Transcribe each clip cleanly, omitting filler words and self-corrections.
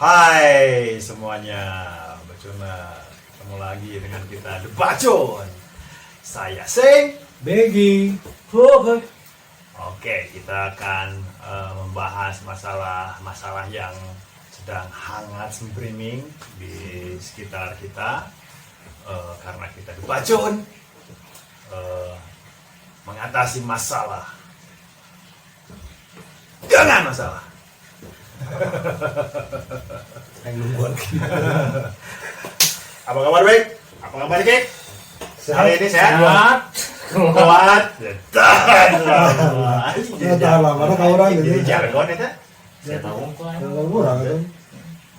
Hai semuanya, Bacona ketemu lagi dengan kita The Bacon. Saya Seng, Begi. Oke, kita akan membahas masalah yang sedang hangat streaming di sekitar kita. Karena kita The Bacon mengatasi masalah dengan masalah. Yang nungguan Apa kabar baik? Apa kabar Kik? Hari ini sehat? Kuat. Tahan lama. tahan lama, mana kau orang gitu. Jadi jargon itu. Saya tahu kok Yang murah itu.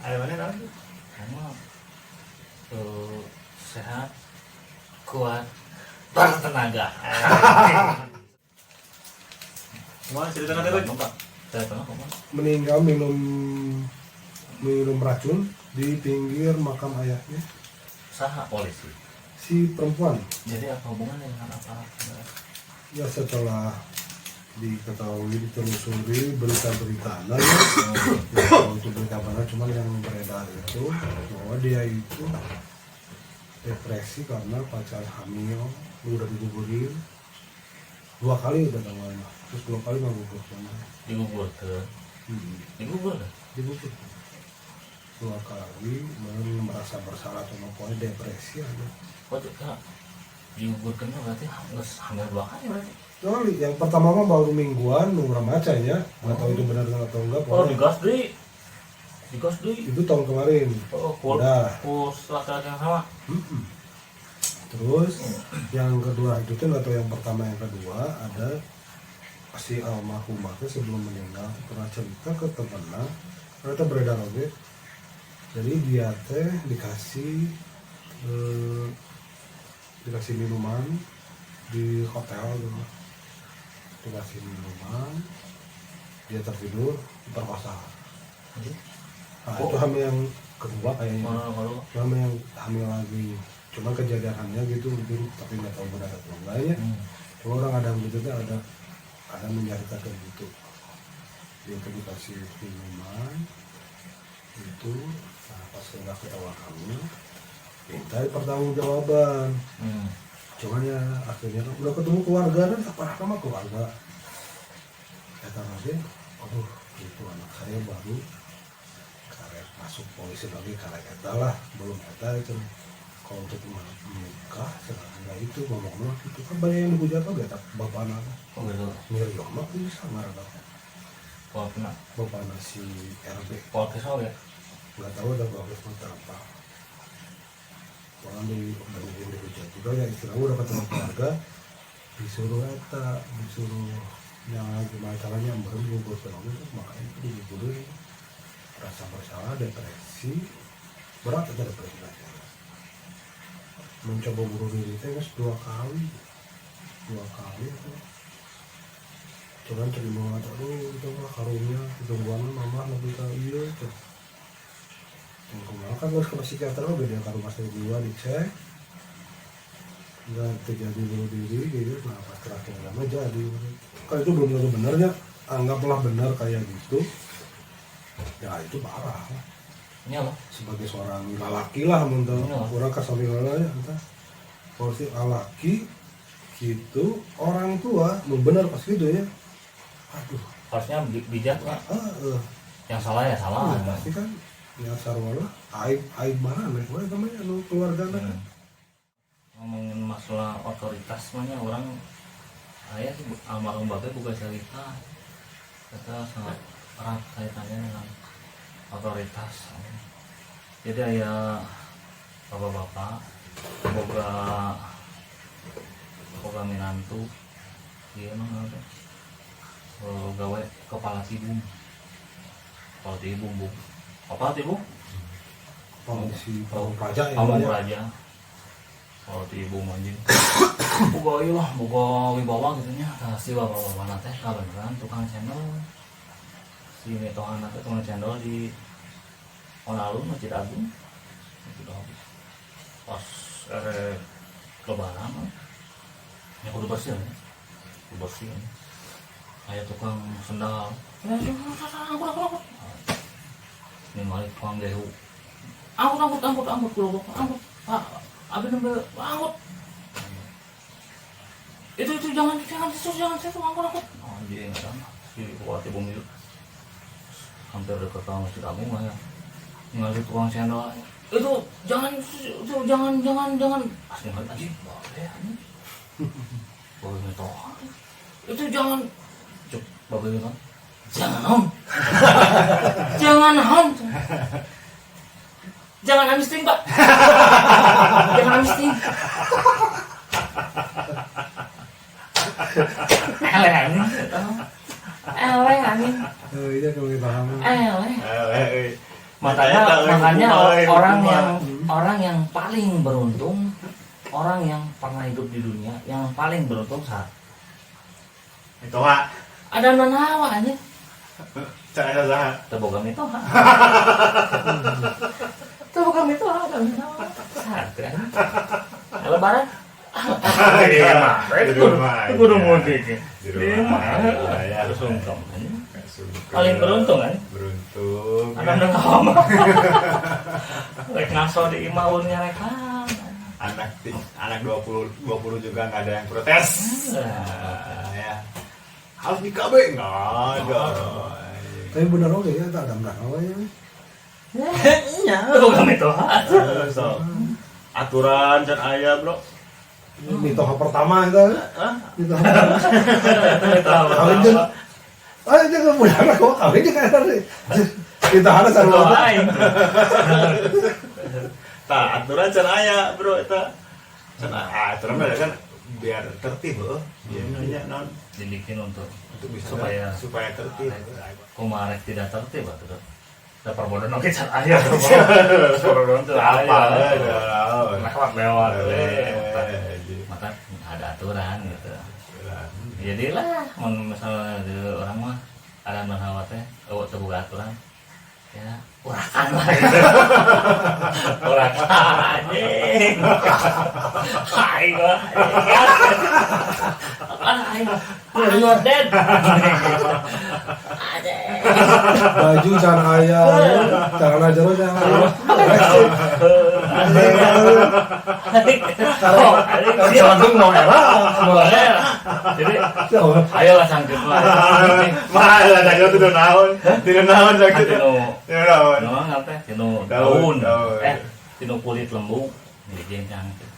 Ada mana namanya? emang sehat, kuat, bertenaga. Semua cerita nanti baik. Saya tahu kok. Meninggal minum racun di pinggir makam ayahnya Saha polisi. si perempuan. Jadi apa hubungannya dengan aparat? Ya setelah diketahui ditelusuri berita-berita ya, untuk berita mana cuman yang beredar itu bahwa dia itu depresi karena pacar hamil udah digugurin 2 kali udah namanya, terus 2 kali nggak gugur Digugur ke, digugur kan? digugur 2 kali merasa bersalah atau pokoknya depresi aja. Kok juga digugur kena berarti hamil 2 kali berarti? Soalnya yang pertama mah baru mingguan nunggu bacanya, nggak tahu itu benar atau enggak. Oh digas di Itu tahun kemarin. oh Udah. kurs laki-laki yang sama. Terus yang kedua itu tuh nggak tahu yang pertama yang kedua ada si almarhumah tuh sebelum meninggal pernah cerita ke temennya, ternyata beredar oke. Jadi dia teh dikasih minuman di hotel gitu. Dikasih minuman, dia tertidur, diperkosa. Nah, itu hamil yang kedua kayaknya. Kalau Hamil yang hamil lagi. Cuma kejadiannya gitu, tapi nggak tahu benar atau enggak ya. Cuma orang ada yang gitu tuh ada menceritakan gitu. Dia tuh dikasih minuman itu, nah, pas nggak ketawa kamu, minta pertanggungjawaban. Cuman ya akhirnya udah ketemu keluarga dan tak pernah sama keluarga. Kata aja, aduh itu anak saya baru karek masuk polisi lagi karek eta lah, belum eta itu. Kalau untuk menikah sekarang itu ngomong itu kan banyak yang dihujat tuh gak bapak anak. oh gitu. Miriam mah bisa marah Kalau kena, bapak anak si RB kalau kesal ya. nggak tahu ada bagus mata apa. Orang di banyak yang dihujat juga ya istilahnya udah ketemu keluarga disuruh yang gimana caranya bergugur fenomen itu makanya itu digugurin rasa bersalah, depresi berat aja depresi aja. Mencoba bunuh diri itu 2 kali itu. Cuman terima aduh itu mah karunya tungguan mama lebih ke iya itu. Yang kemarin kan harus ke psikiater juga dia kalau masih jiwa dicek nggak terjadi bunuh diri gitu. Nah pas terakhir lama jadi kan itu belum tentu benernya, anggaplah benar kayak gitu ya itu parah lah. Ini apa? Sebagai seorang lelaki lah menurut orang kasih ya entah porsi lelaki gitu orang tua benar pas gitu ya aduh Harusnya bijak nggak? Yang salah ya salah. pasti kan ya sarwala aib mana nih wah namanya lu keluarga Ngomongin masalah otoritas mana orang ayah sih almarhum bapak bukan cerita kata sangat erat kaitannya dengan otoritas. Jadi ayah bapak-bapak boga minantu dia mah gawe kepala tibung bu apa tibung polisi Pamung Praja ya Pamung namanya. Praja kalau tibung anjing boga ieu lah boga wibawa gitu nya si bapak-bapak teh kabeneran tukang cendol si metohana teh tukang cendol di Onalun Masjid Agung pas lebaran ya kudu bersih ya kudu bersih kayak tukang sendal ini ini malik pang gehu angkut gerobak angkut pak abi nambah angkut itu jangan situ angkut anjing sama si kuat ibu milu hampir dekat sama masjid agung lah ya ngasih tukang cendol itu jangan asli banget anjing boleh anjing boleh metoha itu jangan cuk babe kan jangan hon jangan amisting pak jangan amisting eleh anjing Iya kalau paham. Makanya orang yang paling beruntung, orang yang pernah hidup di dunia yang paling beruntung saat Itu ha. ada nanawa aja. Cara saha. Teboga itu ha. Teboga itu ha ada nanawa. Saat kan. Lebaran. Di rumah. Kudu mudik. Di rumah. Ya, terus untung. Paling beruntung kan? Beruntung. Ada nanawa. Rek ngaso di imaunnya rek anak 20 juga nggak ada yang protes. Ya. Harus di KB nggak ada. Tapi benar oke ya, tak ada merah ya. Iya. Bukan itu. So, aturan dan ayah bro. Mitoha pertama itu. Mitoha pertama. Kawin Itu. aja jangan punya anak kok kawin jangan ada. Kita harus satu lain. Tak aturan dan ayah bro itu. Aturan kan biar tertib loh. Biar non Dibikin untuk bisa supaya tertib. kumarek tidak tertib atau ada perbodohan oke cat ayah perbodohan itu apa lewat maka ada aturan gitu jadilah misalnya orang mah ada menawatnya terbuka aturan ya urakan lah gitu urakan anjing ayo ayo dead baju jangan ayah, jangan aja lo jangan. Jangan mau era, jadi ayolah sangkut lah. Mahal ada itu tuh naon sakit. Naon. Naon apa? Daun. Tino kulit lembu. Jadi sangkut.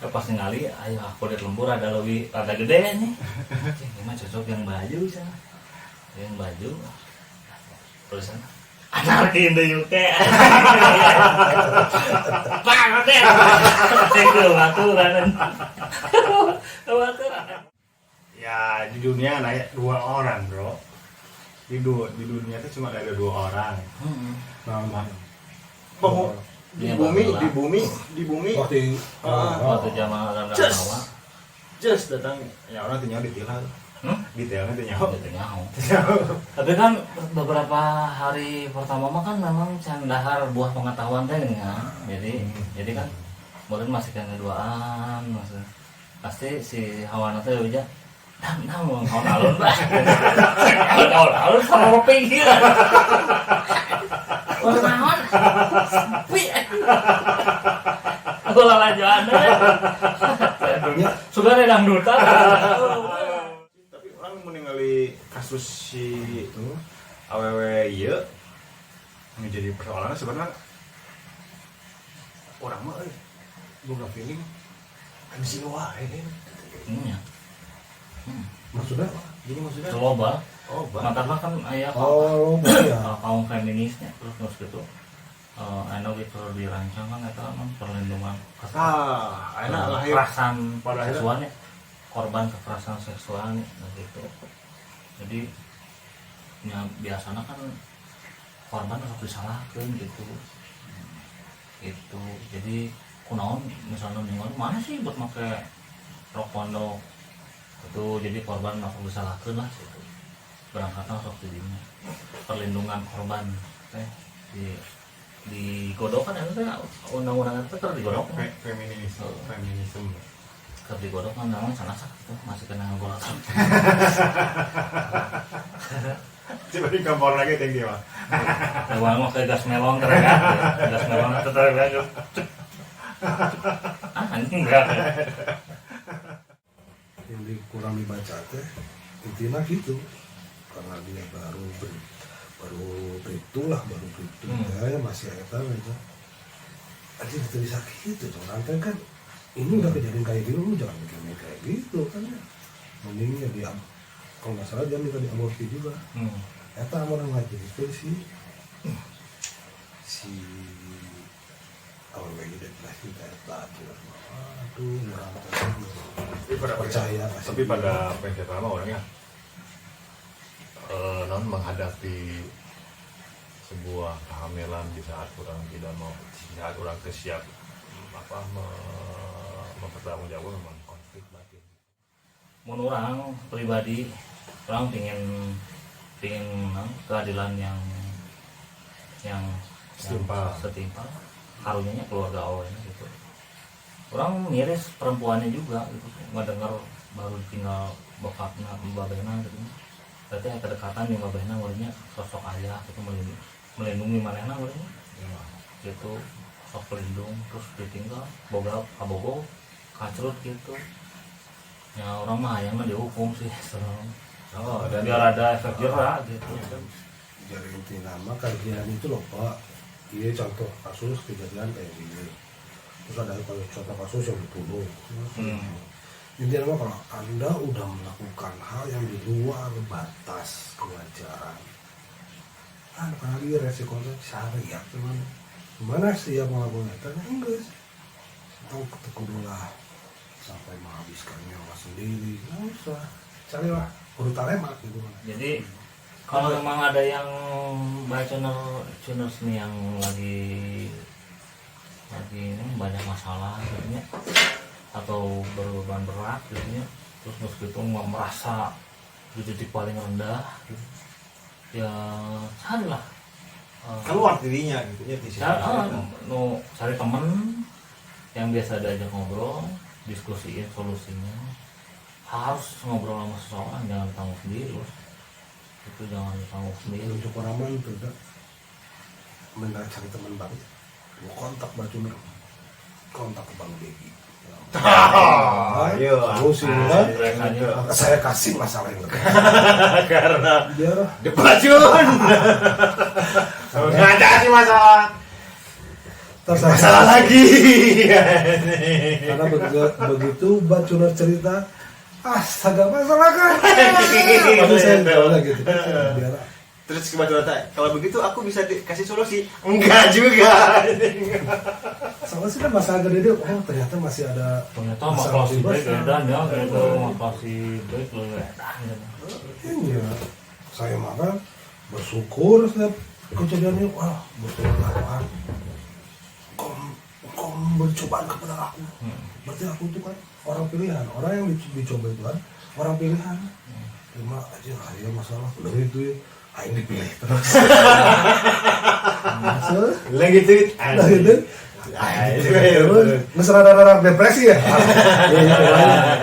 Pas ningali, ayo kulit lembu rada gede nih. Ini mah cocok yang baju sana. Yang baju. Tulisan anarki in the UK. Banget deh. Cengkel aturan. Ya di dunia ada 2 orang bro. Di dunia itu cuma ada 2 orang. Nah, Di bumi. Waktu zaman Just datang ya orang tinggal ditilang. Detailnya tuh nyaho. Tapi kan beberapa hari pertama mah kan memang candahar buah pengetahuan teh kan. Jadi kan mungkin masih kan duaan maksud. Pasti si Hawana teh aja nah mau alun bah. Alun sama pikiran. Naon? Sepi. Aku lalajoan deh. Sudah ada dangdutan. Kasus si itu awewe ieu menjadi persoalan sebenarnya orang mah boga feeling kan si wae Iya. maksudnya? Jadi maksudnya Global. Bang. Makanya kan aya kaum feminisnya terus gitu. Anu gitu dirancang kan eta perlindungan enak lah ya kekerasan seksualnya korban kekerasan seksual gitu. Jadi ya biasanya kan korban harus disalahkan gitu. Itu jadi kunaon misalnya ningon mana sih buat make rok pondok itu jadi korban harus disalahkan lah gitu. Berangkatnya sok jadinya perlindungan korban teh digodokkan itu undang-undang itu ter digodok feminisme ter digodok kan memang sangat sakit tuh masih kena ngegolatan Coba di kompor lagi tinggi mah. Lewat mah kayak gas melon teregat, gas melon teregat. Anjing enggak. Yang kurang dibaca teh intinya gitu, karena dia baru beritulah baru itu ya masih ada tahu itu aja itu bisa gitu tuh nanti kan ini udah kejadian kayak gitu lu jangan bikin kayak gitu kan ya mending ya dia kalau nggak salah dia minta diaborsi juga eta orang ngaji itu si awal lagi depresi eta aduh orang percaya Tapi pada prinsip lama orangnya non menghadapi sebuah kehamilan di saat orang tidak mau, di saat orang siap mempertanggungjawabkan memang konflik batin. Menurut orang pribadi, orang pingin keadilan yang setimpal karunya keluarga awalnya gitu. Orang miris perempuannya juga gitu, nggak dengar baru tinggal bokapnya babena gitu. Berarti ada kedekatan di babena ngurusnya sosok ayah itu melindungi manehna ngurusnya gitu, sok pelindung terus ditinggal boga kabogo kacrut gitu ya. Orang mah yang dihukum sih dan biar ada efek jerah gitu. Jadi inti nama kajian itu loh Pak, iya contoh kasus kejadian kayak gini, terus ada contoh kasus yang dituduh. Intinya kalau Anda udah melakukan hal yang di luar batas kewajaran, kan lagi resikonya syariat teman. Gimana sih yang melakukan itu? Enggak, tahu ketekulah sampai menghabiskan nyawa sendiri, nggak usah carilah urutan lemak gitu. Jadi kalau memang ada yang channel seni yang lagi ini banyak masalah gitu, atau berbeban berat gitu, terus meskipun merasa di titik paling rendah gitu, ya carilah Keluar dirinya gitu ya di sini. cari temen yang biasa diajak ngobrol, diskusiin solusinya. Harus ngobrol sama seseorang, jangan tanggung sendiri bos. Itu jangan tanggung sendiri. Untuk orang mana itu udah mengenai cari teman baru, lu kontak baju kontak ke Bang Degi. Ayo, sih kan? Saya kasih masalah itu karena dia debacun. Nggak ada sih masalah. Masalah lagi. Karena begitu Bacunar cerita, astaga masalah kan. Tapi saya jawabnya gitu. Biar Terus kebetulan kalau begitu aku bisa kasih solusi. Enggak juga. soalnya sih kan masalah gede dia, oh ternyata masih ada Ternyata makasih baik edan ya, gitu makasih baik lu edan. Iya, saya makan bersyukur saya kejadiannya, wah betul lah kau bercobaan kepada aku. Berarti aku tuh kan orang pilihan, orang yang dicoba itu kan orang pilihan. Cuma aja ya masalah dari itu ya. Aing dipilih terus. Lagi tuh. Ngesera depresi ya.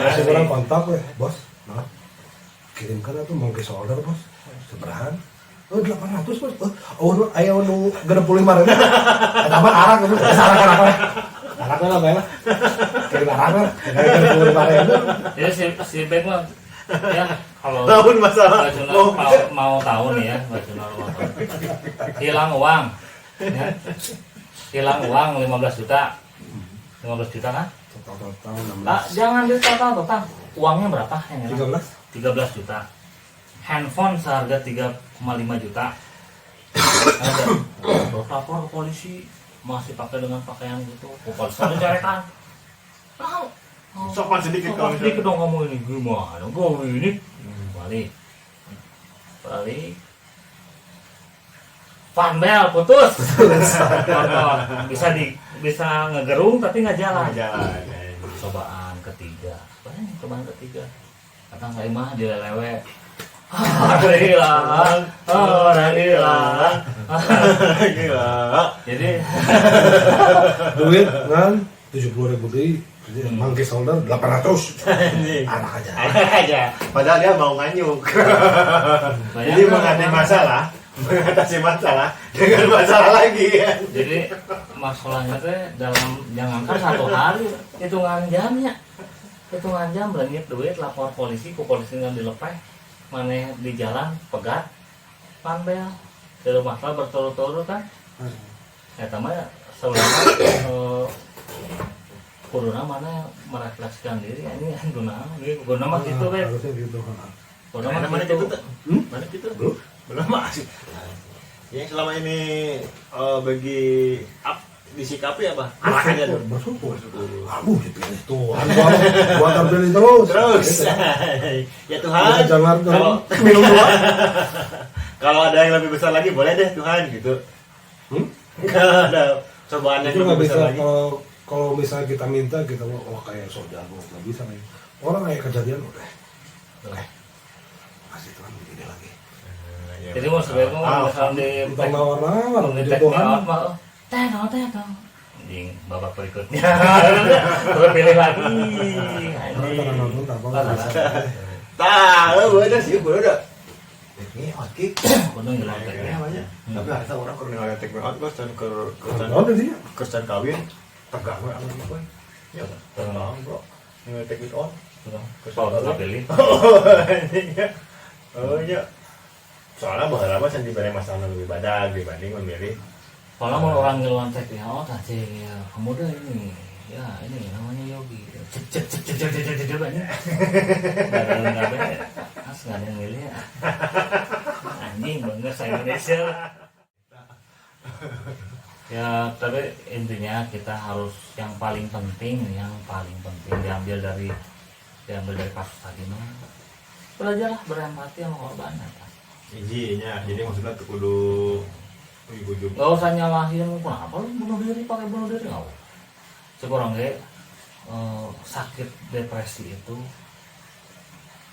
Masih orang kontak ya, bos. Nah, kirimkan atau mau ke solder bos. Seberahan. Oh 800 bos. Oh ayo nu 65.000. Tambah arang itu. Salah kan apa? Arang apa ya? Kirim arang. 65.000. Ya si baik mah ya kalau tahun masalah mau tahu nih ya hilang uang ya. Hilang uang 15 juta kan Total 16. jangan di total uangnya berapa yang hilang? 13 juta. Handphone seharga 3,5 juta. Ada lapor ke polisi masih pakai dengan pakaian gitu, polisi ada coretan. Tahu sopan sedikit kalau sedikit dong kamu ini gimana gue ini balik panbel putus bisa ngegerung tapi nggak jalan. Cobaan ketiga kata saya mah dilelewe orang hilang jadi duit kan 70.000 deh, mangke solder 800. Anak aja. Enak aja. Padahal dia mau nganyuk. Jadi mengatasi masalah dengan masalah lagi ya. Jadi masalahnya teh dalam jangankan 1 hari, hitungan jam berangit duit lapor polisi, ku polisi yang dilepeh, mana di jalan pegat, panbel, dari masalah berturut-turut kan. Ya tamanya sebenarnya kuduna mana merefleksikan diri ini guna mah gitu kan. Harusnya gitu kan. Guna mah Mana gitu. gitu? Mana gitu? Belum masih. Yang selama ini bagi disikapi apa? Arahnya dong. Bersyukur. Aduh, dipilih Tuhan. Gua terpilih terus. Terus. Ya Tuhan. Jangan Kalau minum dua. kalau ada yang lebih besar lagi boleh deh Tuhan gitu. Kalau ada cobaan yang Itu nggak lebih bisa besar lagi. kalau misalnya kita minta kita wah kayak so jago nggak bisa nih. Orang kayak kejadian udah. Kasih Tuhan begini lagi. Jadi mau sebaiknya mau misalnya di Kita nawar-nawar di di take Tuhan. out mah teh anjing babak berikutnya pilih lagi Kita nonton apa nggak bisa. Tahu bener sih udah. Ini oke. gunung jelas Kayaknya banyak. Tapi ada orang kalau nggak take me out terus dan Oh, udah sih. kerjaan kawin tegang we aman apa? Ya, tenang bro. Nggak take it on. kalau nggak pilih Oh iya. Soalnya bahwa lama sendiri banyak masalah lebih badak dibanding memilih. kalau mau orang ngeluaran take out aja kamu udah ini ya ini namanya Yogi cek banyak nggak ada as nggak ada yang milih ya anjing bener saya Indonesia ya tapi intinya kita harus yang paling penting diambil dari kasus tadi mah belajarlah berempati sama korban Ijinya, jadi maksudnya tuh kudu ujung. nggak usah nyalahin kenapa lu bunuh diri pakai bunuh diri nggak sekurang sakit depresi itu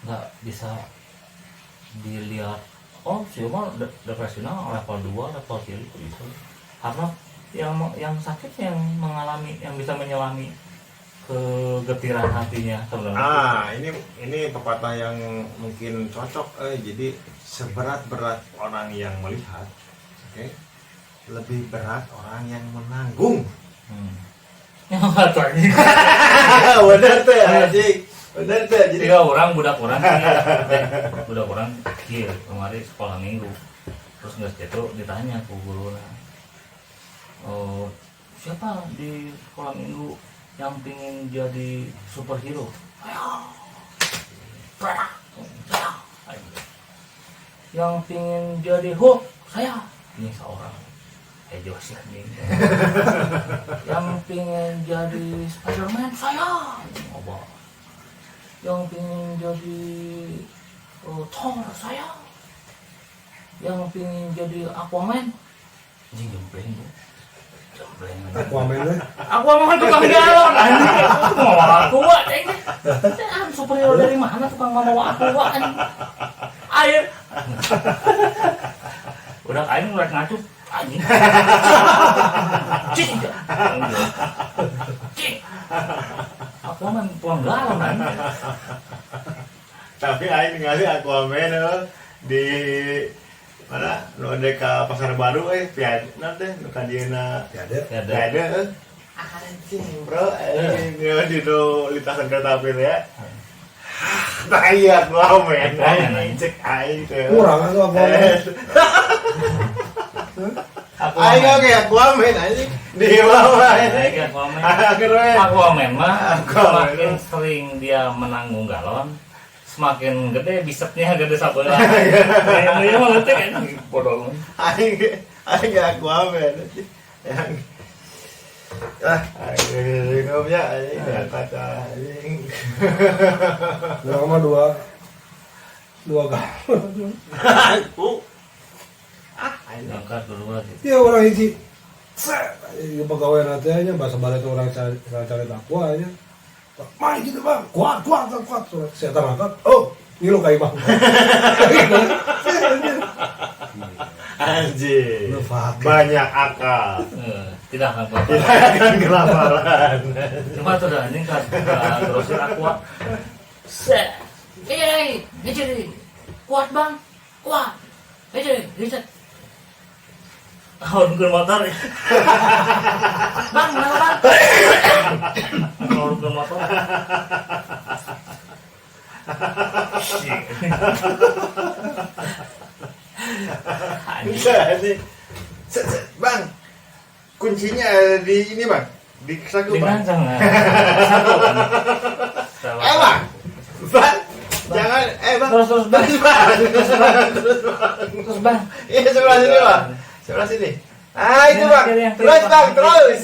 nggak bisa dilihat cuma depresinya level 2 level 3 itu bisa karena yang sakit yang bisa menyelami kegetiran hatinya sebenarnya. Ini pepatah yang mungkin cocok. Jadi seberat-berat orang yang melihat, oke, lebih berat orang yang menanggung. Benar tuh, anjing. Benar tuh. Jadi orang budak orang kemarin sekolah minggu terus nggak itu ditanya ke guru siapa di sekolah minggu yang pingin jadi superhero yang pingin jadi Hulk saya ini seorang Josh nih yang pingin jadi Spiderman saya ngobrol yang pingin jadi Thor saya yang pingin jadi Aquaman anjing jempleng Aquaman Aquaman tukang galon anjing mau aqua superhero dari mana tukang mau aqua anjing air udah air mulai ngacup anjing cing Aquaman tukang galon anjing tapi aing ngasih Aquaman di mana nu ada ke pasar baru piada nanti nu kadieuna piada anjing bro di do lintasan kereta api ya nah iya Aquaman anjing cek aing teh kurang atau apa? aing oke Aquaman anjing di bawah Aquaman mah semakin sering dia menanggung galon semakin gede bisepnya gede sabelah. Ini mah ngetek kan bodoh. Aing Aquaman. Yang ngomnya anjing kata anjing. Nama dua galon. Angkat dulu gitu. Ya orang hiji. Pegawai nanti aja bahasa balik orang cari takwa aja. Mari gitu bang, kuat. Saya terangkat, oh, ini lo kayak bang. Anjir. Lu pakai. Banyak akal. Tidak akan kelaparan. Tidak akan kelaparan. Cuma tuh dah anjing kan grosir aqua. Set. Ngejeri. Kuat bang, kuat. Ngejeri, riset. Tahun ke motor ya. Bang, kenapa bang? Tahun ke motor. Bisa nih. Bang, kuncinya di ini bang, di saku Di bang. rancang lah. Satu kan. Bang, bang, jangan, bang. Terus bang. Terus bang. Iya sebelah sini bang, sebelah sini. Ah itu bang, Yang kiri, terus bang, Bang. terus.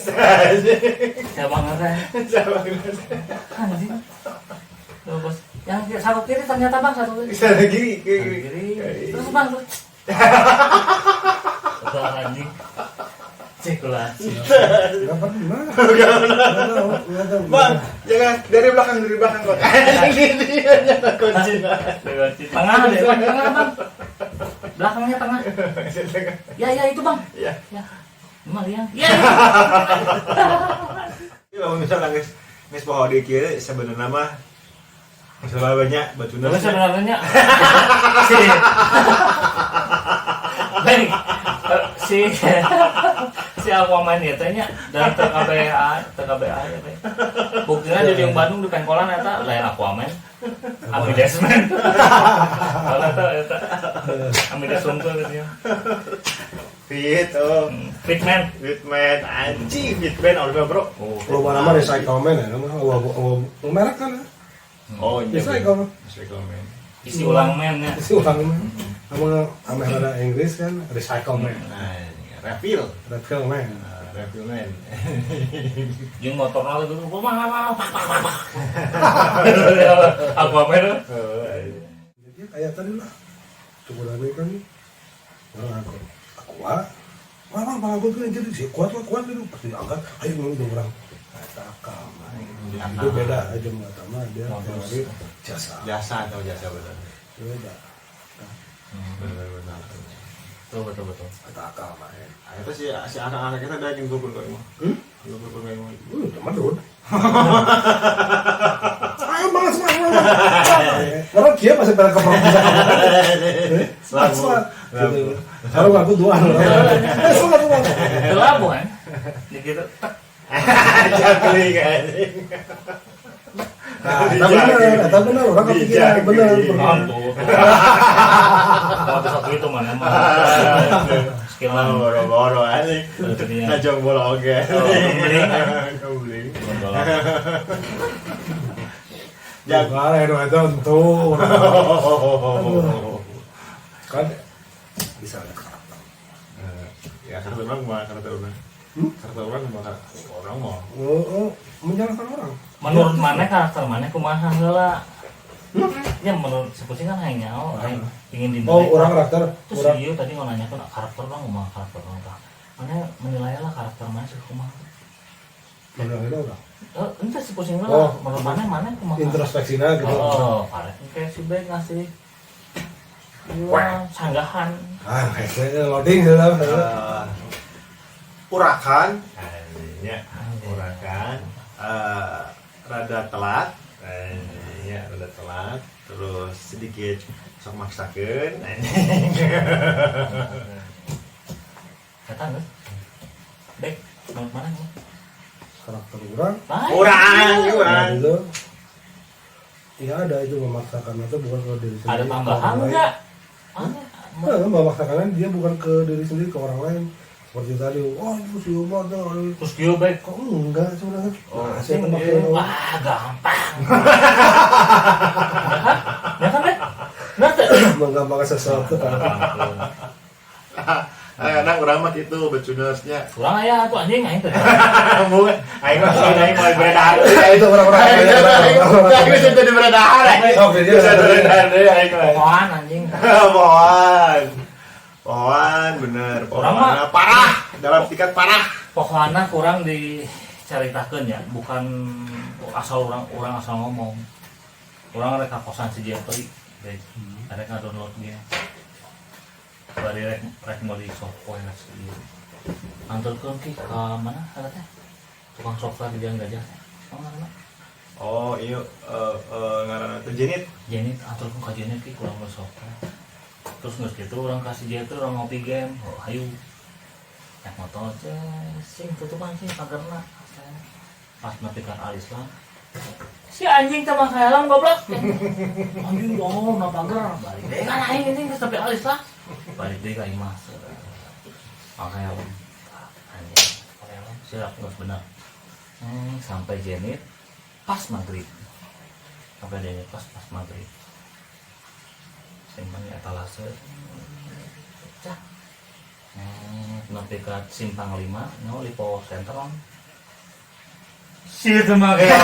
Saya bang ada. Anjing. Tuh, bos. Yang satu kiri ternyata bang satu kiri. Bisa kiri, kiri. Kiri. Terus bang. Terus. Betul anjing. Cirkulasi. Nggak pernah. Nggak tahu. Bang, jangan dari belakang kok. Kunci. Tengah deh bang, tengah bang. Belakangnya tengah. Ya itu bang. Iya. Ya. Lumayan. Ya. Ini kalau misalnya nges pohon di kiri sebenarnya mah masalah banyak batu Tapi nasi. sebenarnya si Aquaman ya tanya dan TKBA ya teh. Buktinya di yang Bandung di pengkolan eta lain Aquaman. Amidesmen. Kalau eta Amidesungkeun gitu ya. Fit, Fitman. Fitman, anjing Fitman order bro. Lu mana mah recycle man ya, nama merek kan? Oh iya. Recycle. Recycle man. Isi ulang men ya. Isi ulang man. Nama ada Inggris kan recycle man. Nah, refill. Recycle man. Refill man. Jeung motorna itu Aquaman. Jadi kayak tadi lah. Coba lagi kan. Orang aku aku tuh jadi sih kuat itu pasti angkat ayo ngomong orang kata itu beda aja nggak sama dia teori jasa betul. beda Benar. Betul. kata akal main Itu si anak-anak kita ada yang gugur kok ini. Gugur kok ini. teman dulu ayo banget semangat orang dia masih pada kepala bisa semangat kalau aku dua semangat Kelabu kan. Gitu. Jangkrik kan. Nah, benar orang kepikiran benar. Mantul. Kalau satu itu mana mah. Sekilan Boro-boro anjing. Najong bola oke. Beli. Jangan itu tuh. Kan bisa ada karakter. Ya karakter orang mah karakter orang. Karakter orang mah orang mah. Oh, menjalankan orang. menurut mana karakter mana kumaha heula. Ya menurut seperti kan hanya ingin dinilai. Oh, orang karakter. Terus Orang iya tadi mau nanya kan karakter orang kumaha karakter orang. Mana menilai lah karakter mana sih kumaha. menilai orang. Entah sepusing lah. Oh. Menurut mana kumaha. Introspeksinya gitu. Oh, kayak si baik ngasih. Wah, sanggahan. Kayaknya loading sudah. Urakan, urakan, rada telat, rada telat, terus sedikit sok maksakeun, Datang kan? Baik, menurut mana nih? Karakter orang. Orang. Itu. Iya ada itu memaksakan atau bukan ke diri sendiri. Ada tambahan ke orang lain. enggak? Nah, memaksakan dia bukan ke diri sendiri ke orang lain. Seperti tadi, oh itu si Umar tuh. Terus dia baik. Kok enggak sebenarnya? Oh, saya sing pakai dia. Wah, gampang. Ya kan, Bek? Ngerti? menggampangkan sesuatu kan. Kadang orang mah gitu becunersnya. Kurang aya tuh anjing aing teh. Mun, aing mah aing mau beredar. Itu orang-orang Aing bisa jadi beredar. Oke, dia Bisa beredar deh aing mah. Pohoan anjing. Pohon bener. Orang mah parah dalam tingkat parah. Pokoknya kurang diceritakeun ya, bukan asal orang asal ngomong. Orang rek kosan si dia teuing. Rek download dia. bari rek mau di software sih anturkeun ki ka mana eta teh tukang software di Jalan Gajah teh ngaranna Oh iya ngaranna teh Jenit. Jenit anturkeun ka Jenit ki kurang mau software terus geus kitu urang kasih dia tuh urang ngopi game hayu naik motor sing tutupan sing pagerna pas nepi ka Alislam si anjing teh mah helm goblok anjing bohong na pagar balik deui kan aing ini geus nepi Alislam balik deui ka imah pakai helm anjing pakai helm siap geus bener sampai Jenit pas maghrib sampai Jenit pas maghrib simpan di etalase cah nepi ka simpang 5 no Lipo Center on si itu mah kayak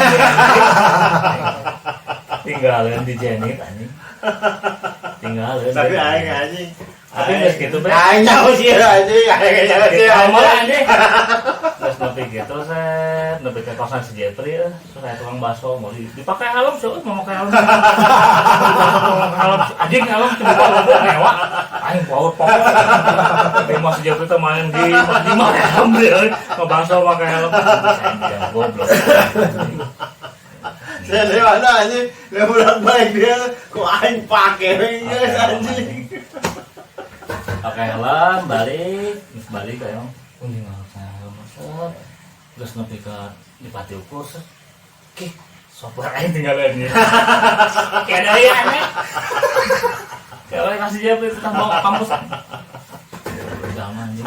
tinggalin di Jenit anjing tinggalin Tapi aing anjing. tapi geus kitu bre Aing nyaho sih anjing, aing nyaho sih anjing terus nepi gitu set nepi ke kosan si Jepri terus aya tukang bakso mau dipakai helm sih mau pakai helm helm anjing helm cuma bawa mewah aing paut tapi mas si Jepri teh main di mana helm dia mau bakso pakai helm anjing goblok Saya lewat anjing, lewat balik dia kok aing pake geus anjing. pakai helm balik kayak anjing saya helm set terus nepi ke di Pati Ukur set ki software aing tinggalin ya kayak ada ya aneh kayak kasih dia itu tambah kampus jangan anjing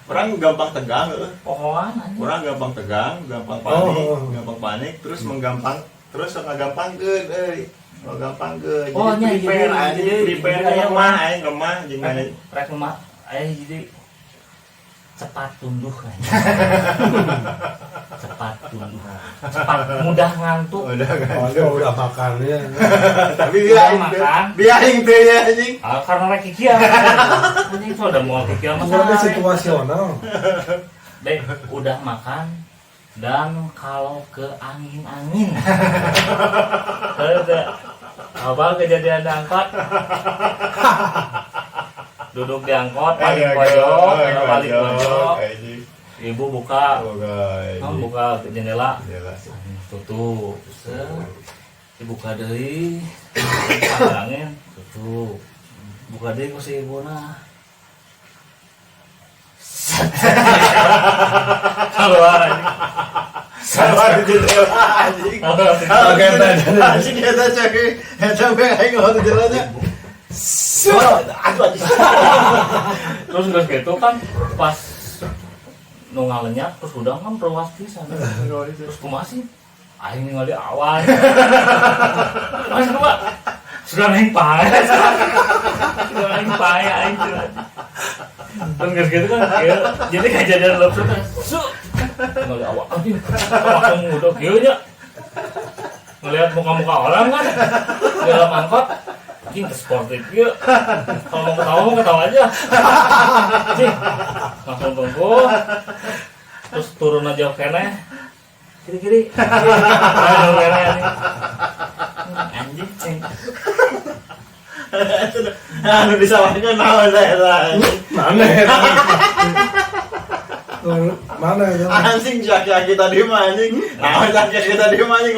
Orang gampang tegang, pohoan anjing orang gampang tegang, gampang panik, terus menggampang, terus ngagampangkeun euy. Gampangkeun. Oh nya prepare anjing, prepare lemah aing lemah jeung mana. rek lemah jadi cepat tunduh anjing cepat tunduh cepat mudah ngantuk udah makan ya. Tapi Udah makan. dia aing teh ya anjing. karena rek kikieu anjing sudah mau kikieu mah Sebenarnya situasional. deh udah makan dan kalau ke angin-angin ada apa kejadian di angkot duduk di angkot balik pojok ibu buka buka jendela tutup dibuka deui angin tutup buka deui ku si ibuna keluar jendela anjing. Anjing eta cek. Eta mah aing ngeuh jendelanya. Aduh anjing. terus geus gitu kan pas nu ngalenyap terus udah kan perwas pisan terus kumaha sih aing ningali awan terus kumaha sudah naik pae aing terus geus gitu kan jadi kejadian lobster kan su ningali awan anjing langsung udah kieu nya ngelihat muka-muka orang kan di dalam angkot anjing sportif kieu kalau mau ketawa aja anjing langsung tunggu terus turun aja keneh kiri anjing cing Anu disalahkan naon saya Mana ya? anjing jak kita di mah anjing. Naon jak kita di mah anjing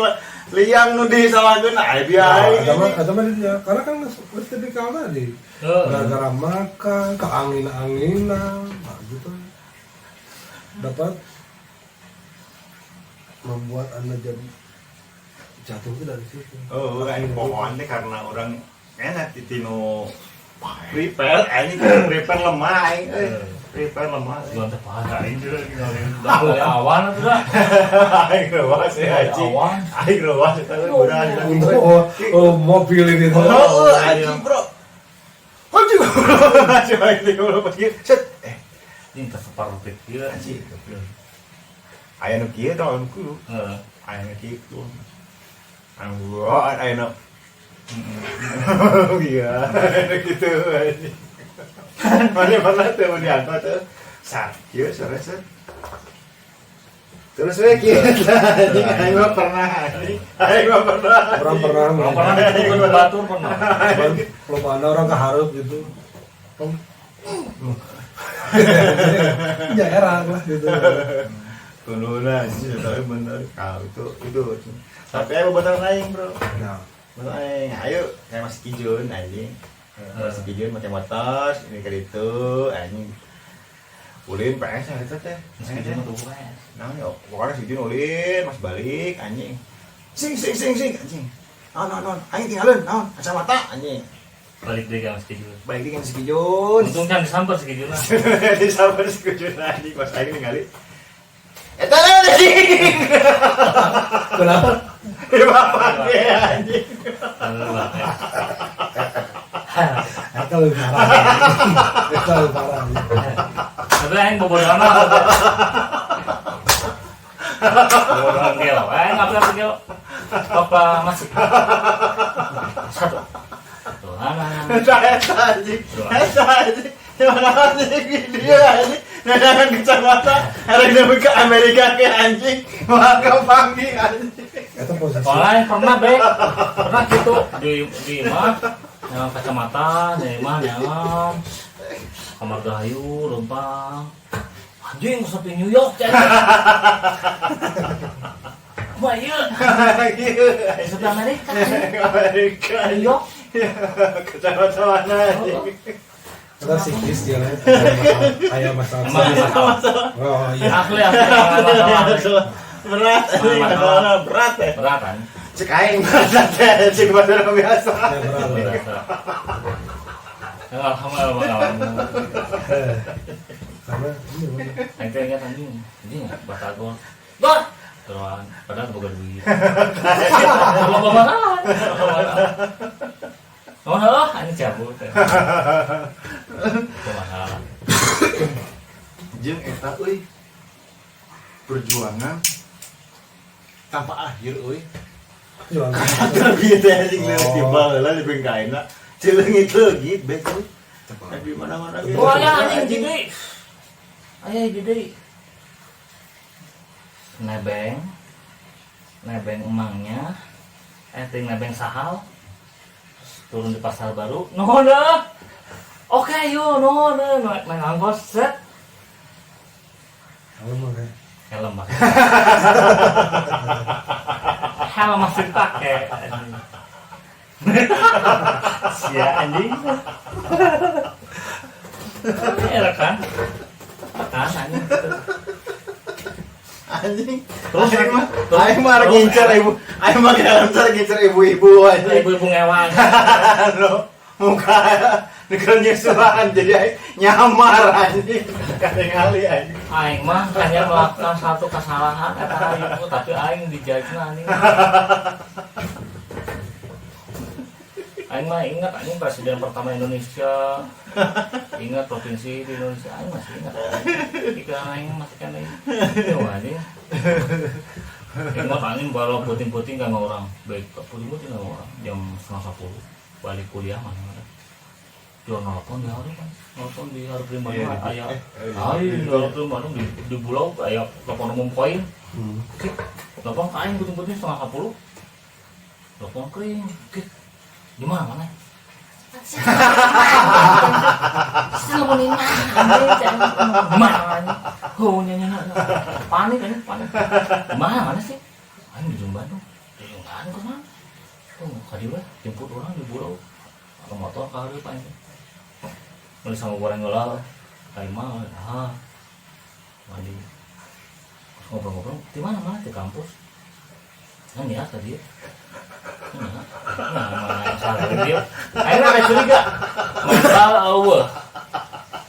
liang nu disalahkeun aya biaya. Ada mah dia karena kan mesti dikal tadi. Gara-gara makan, keangin-anginan, nah gitu. Dapat membuat Anda jadi jatuh itu dari situ. Oh, aing pohon teh karena orang enak titino prepare aing prepare lemah aing prepare lemah. Gua teh parah aing juga dari awan tuh dah. Aing rewas ya anjing. Aing rewas eta Mobil ini tuh. Oh, anjing bro. Anjing. Coba ini kalau pergi. Set. Ini terseparuh kecil Anjing. Aya nu kieu tah anu kudu. heeh Aya nu kieu. Anu aya nu. Iya, gitu anjing. Mana pernah teh mau diangkat tuh. Sat, kieu sore set. Terus we kieu anjing aing mah pernah anjing. Aing mah pernah. Orang pernah batur pernah belum ada orang keharap gitu. jarang lah gitu. Tununa sih tapi bener kau itu tapi ayo bener naik bro Nah, bener naik ayo kayak masih kijun anjing masih kijun pakai motor ini kali itu anjing ulin PS itu teh Masih cuma tuh kan. nah yuk pokoknya si kijun ulin mas balik anjing sing anjing non anjing tinggalin non kacamata anjing Balik deh kan setuju. balik kan si kijun Untung kan disamper segitu lah. disabar si kijun anjing pas aing ningali eta anjing kenapa? di bapak dia anjing Itu lebih parah. Itu lebih parah. Tapi aing bobodoh amat. Bobodoh gelo. Ngapain gelo? Papa masih. Satu. Tuh, Eta anjing. Gimana anjing dia anjing. Nandangan kacamata. Hari ini ke Amerika ke anjing. Maka panggil anjing. Itu posisi. Soalnya pernah gitu di mah yang kacamata, di mah yang kamar gahayu, lempang. Anjing seperti New York jadi. Wah iya, seperti Amerika. Amerika. New York. Kacamata mana anjing. Kita sikis dia lah. Kayak masalah. Masalah. Oh iya. Asli masalah. Berat anjing. Berat ya. Berat kan? Cek aing berat teh, cek badan biasa. Ya, berat. Alhamdulillah. Karena ini mana? Aing teh ingat anjing. Anjing batagor. Gor. Teruan padahal boga duit. Loba masalah. Oh, ini cabut. Masalah. Jeung eta euy. Perjuangan tanpa akhir euy. Jualan. Tapi teh anjing leuwih timbal lah di bengkaina. Cileungit leugit bek euy. Tapi mana-mana gitu. Oh ya anjing gede. Aya gede. Nebeng emangnya. Ting nebeng sahal. Turun di pasar baru. Nuhun dah. Oke yuk nuhun naik angkot set. Apa mah kayak? Helm mas. Helm masih pakai. Sia anjing. Enak kan? Makan anjing. Anjing. Terus Aing mah ngincer ibu. Aing mah ngincer ibu-ibu anjing. ibu-ibu ngewang. Anu muka negara nyusuhan jadi aing nyamar anjing. Katingali anjing. Aing mah hanya melakukan satu kesalahan eta ibu tapi aing dijajna anjing. Aing mah ingat anjing presiden pertama Indonesia. Ingat provinsi di Indonesia aing masih ingat. Ketika aing masih kan aing. Yo anjing. Ingat anjing baru puting-puting enggak orang. Baik, puting-puting enggak orang. Jam 9:30 balik kuliah mana ada. Jual nelpon di hari kan. Nelpon di hari Bandung aya. Nelpon Bandung di Pulau aya telepon umum koin. Telepon ka aing puting-puting 9:30. Telepon kering. Di mana? Teleponin mana? Oh nyanyi panik kan panik. Mana sih? Aing di Bandung. Di Bandung ke mana? Oh kadieu jemput orang di Pulau. Atau motor ka hareup aing. Mulai sama goreng gelar. Kayak mah mandi. Ngobrol-ngobrol di mana di kampus. Kan ya tadi. Salah dia. Akhirnya ada curiga. Masalah Allah.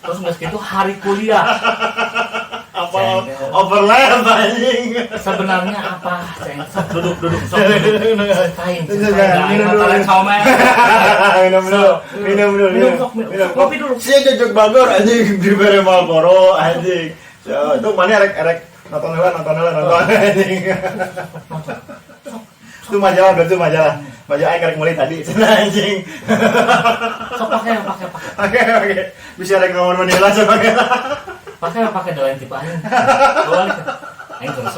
Terus meski itu hari kuliah. Apa overlap anjing. Sebenarnya apa? Sok duduk. Kain. Minum dulu. Kopi dulu. Sia jojok Bogor anjing dibere Marlboro anjing. Itu mana rek nonton anjing. Itu majalah. Majalah aing karek mulai tadi cenah anjing. Sok pakai. Oke. Bisa rek nomor Manila sok pakai. Pakai doain tipe aing. Balik. Aing terus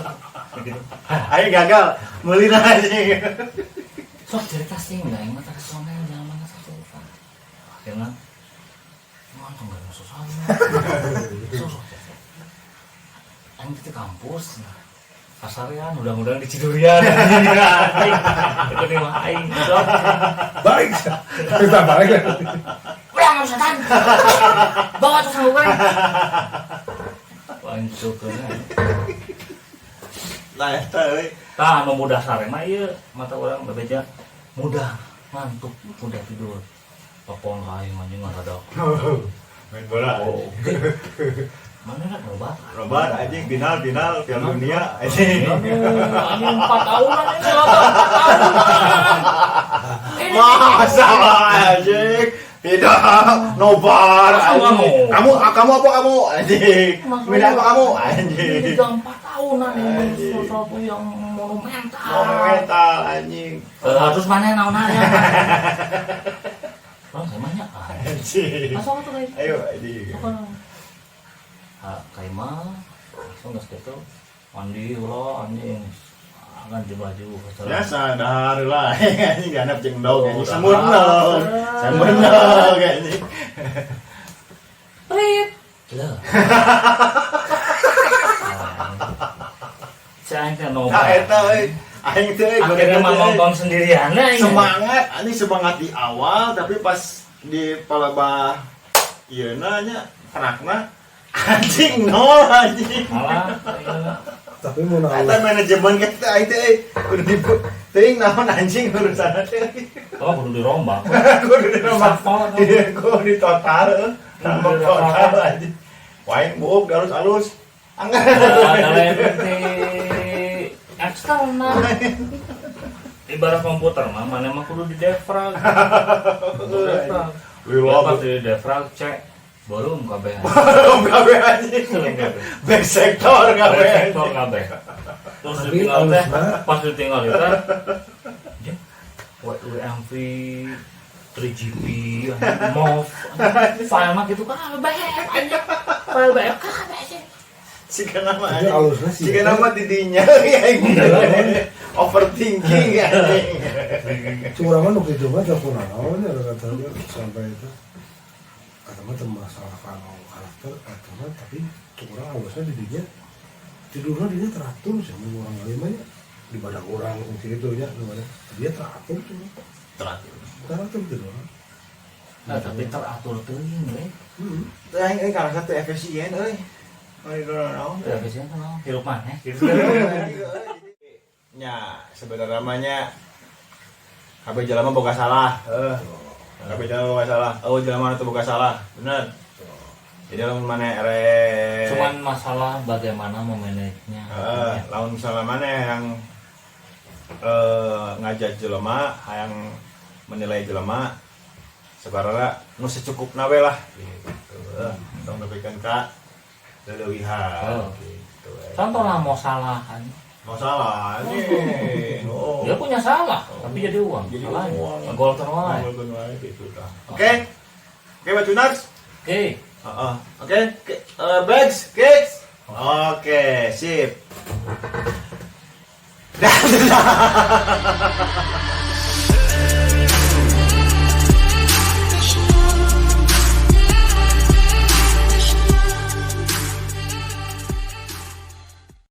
begitu. Aing gagal meuli anjing. Sok cerita sih enggak aing mah tak soneng jangan mana satu. Akhirnya Aing di kampus. Kasarian mudah-mudahan di Cidurian. Itu nih mah aing. Balik. Kita balik. Udah mau setan. Bawa tuh sanggupan. Lanjutkeun. Nah eta euy. Tah anu mudah sare mah ieu mata urang bebeja mudah ngantuk, mudah tidur. Papon aing anjing ngaradak. Main bola. Oh. Mana kan obat? Robat anjing final Piala Dunia anjing. Anjing 4 tahunan ini loh. Masa anjing. Tidak, nobar anjing. Kamu apa anjing? Beda apa kamu anjing? Ini udah 4 tahunan ini sesuatu yang monumental. Monumental anjing. Terus mana naon ya? Bang, emangnya Anjing. masuk tuh guys. Ayo anjing. Kaimah langsung gas gitu mandi ulah anjing ganti baju Biasa dahar lah anjing ganap jeung dog anjing semurna anjing. Prit. Lah. Cang kan Nah eta euy aing teh akhirnya mah nonton sendirian semangat anjing semangat di awal tapi pas di palebah ieu nya kenakna anjing nol anjing. malah Tapi mau naon. Eta manajemen kita aing teh udah di teuing naon anjing urusan teh. oh kudu dirombak Kudu di nomor Sapol, kudu di total nomor total anjing. Waing buuk alus-alus. Anggar. ada lain di eksternal ibarat komputer mah mana mah kudu di defrag pas di defrag cek belum kabeh Kabeh anjing. Back sektor kabeh. sektor kabeh terus ditinggal teh pas ditinggal itu WMV 3GP MOV file mah gitu kan BF anjing file BF kabeh sih Jika nama Tapi alusnya sih. jika nama didinya aing overthinking anjing. Curang kan waktu itu mah telepon naon ya kata dia sampai itu. Kata mah masalah kalau karakter atau mah tapi curang alusnya didinya tidurnya dia teratur sih orang lain ya di badan orang gitu ya gimana dia teratur tuh teratur gitu nah, tapi teratur teuing we Teh aing karena satu efisien euy. Mari naon. ya biasanya kan hirup maneh gitu Nya sebenarnya namanya kabeh jelema boga salah. Kabeh jelema boga salah. Oh jelema teu boga salah. Bener. Jadi lamun maneh ere cuman masalah bagaimana memanagenya lamun misalnya maneh yang ngajak jelema, hayang menilai jelema sebarara nu secukupna we lah gitu. Tong nepikeun ka leuwihan gitu. contohnya mau salah kan Mau salah nih. Oh. dia punya salah tapi jadi uang Jadi salahnya uang. ngegolkan wae Ngegolkan wae gitu dah. Oke. Oke, Bacunars. oke Oke. Bags, cakes. Oke, sip. Dah.